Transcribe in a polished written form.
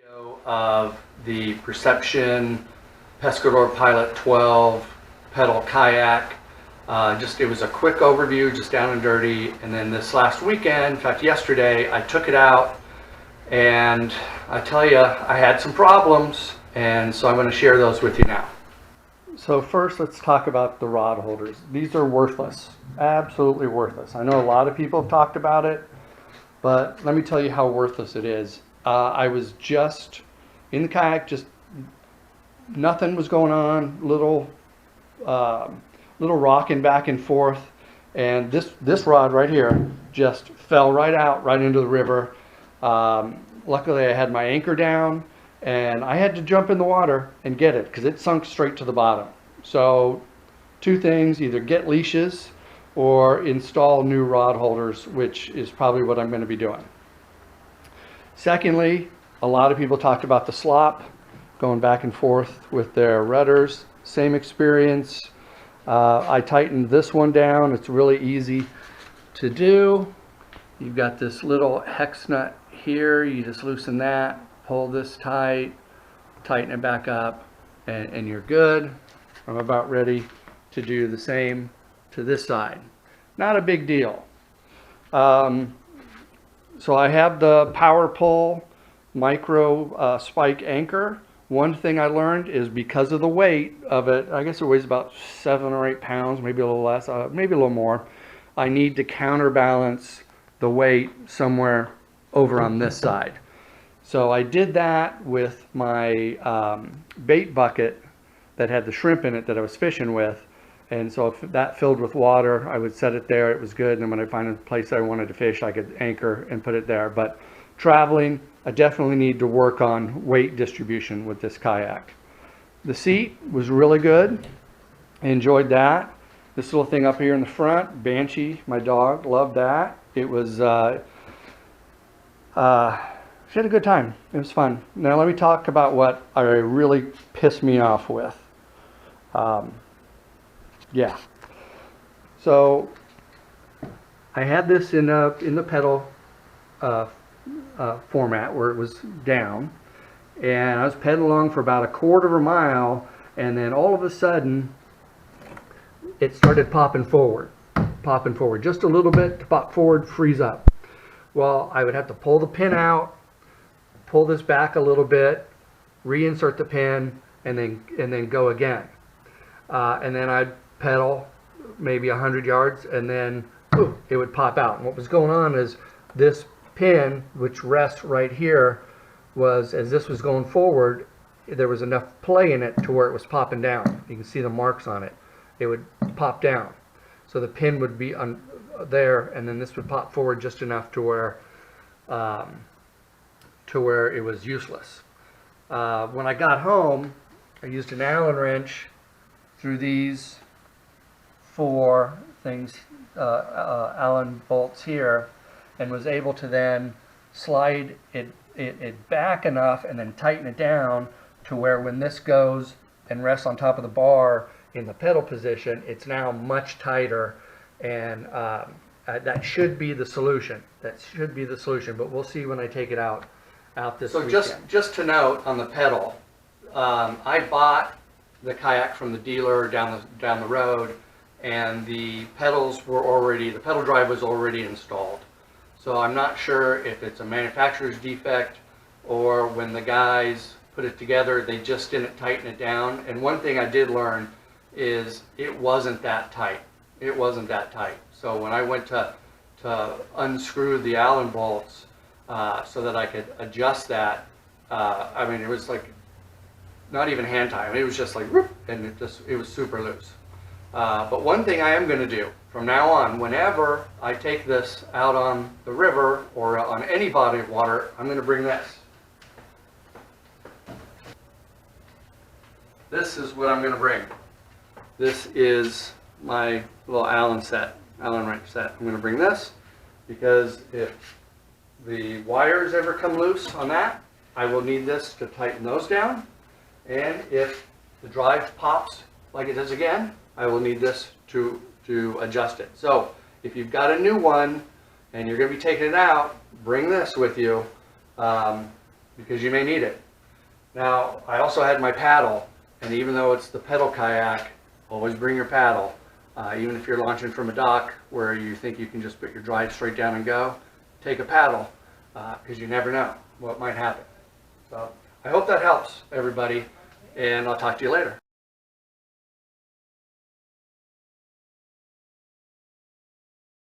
Of the Perception Pescador Pilot 12 pedal kayak. It was a quick overview, just down and dirty. And then this last weekend, in fact yesterday, I took it out and I tell you, I had some problems, and so I'm going to share those with you now. So first, let's talk about the rod holders. These are worthless, absolutely worthless. I know a lot of people have talked about it, but let me tell you how worthless it is. I was just in the kayak, just nothing was going on, little rocking back and forth, and this rod right here just fell right out, right into the river. Luckily I had my anchor down, and I had to jump in the water and get it because it sunk straight to the bottom. So two things: either get leashes or install new rod holders, which is probably what I'm going to be doing. Secondly, a lot of people talked about the slop, going back and forth with their rudders. Same experience. I tightened this one down. It's really easy to do. You've got this little hex nut here. You just loosen that, pull this tight, tighten it back up, and you're good. I'm about ready to do the same to this side. Not a big deal. So I have the Power Pull micro spike anchor. One thing I learned is, because of the weight of it, I guess it weighs about 7 or 8 pounds, maybe a little less, maybe a little more. I need to counterbalance the weight somewhere over on this side. So I did that with my bait bucket that had the shrimp in it that I was fishing with. And so if that filled with water, I would set it there. It was good. And then when I find a place I wanted to fish, I could anchor and put it there. But traveling, I definitely need to work on weight distribution with this kayak. The seat was really good. I enjoyed that. This little thing up here in the front, Banshee, my dog, loved that. It was, she had a good time. It was fun. Now let me talk about what really pissed me off with. Yeah. So I had this in the pedal format where it was down, and I was pedaling along for about a quarter of a mile, and then all of a sudden it started popping forward, just a little bit to pop forward, freeze up. Well, I would have to pull the pin out, pull this back a little bit, reinsert the pin, and then go again. And then I'd pedal maybe 100 yards, and then it would pop out. And what was going on is this pin, which rests right here, was, as this was going forward, there was enough play in it to where it was popping down. You can see the marks on it. It would pop down. So the pin would be there, and then this would pop forward just enough to where it was useless. When I got home, I used an Allen wrench through these 4 things, Allen bolts here, and was able to then slide it back enough and then tighten it down to where, when this goes and rests on top of the bar in the pedal position, it's now much tighter, and that should be the solution. That should be the solution, but we'll see when I take it out this weekend. So just to note on the pedal, I bought the kayak from the dealer down the road, and the pedal drive was already installed. So I'm not sure if it's a manufacturer's defect, or when the guys put it together, they just didn't tighten it down. And one thing I did learn is it wasn't that tight. It wasn't that tight. So when I went to unscrew the Allen bolts so that I could adjust that, I mean, it was like not even hand tie. I mean, it was just like whoop, and it was super loose. But one thing I am going to do from now on, whenever I take this out on the river or on any body of water, I'm going to bring this. This is what I'm going to bring. This is my little Allen wrench set. I'm going to bring this because if the wires ever come loose on that, I will need this to tighten those down. And if the drive pops like it does again, I will need this to adjust it. So if you've got a new one and you're going to be taking it out, bring this with you. because you may need it. Now, I also had my paddle, and even though it's the pedal kayak, always bring your paddle. Even if you're launching from a dock where you think you can just put your drive straight down and go, take a paddle, because you never know what might happen. So I hope that helps everybody, and I'll talk to you later.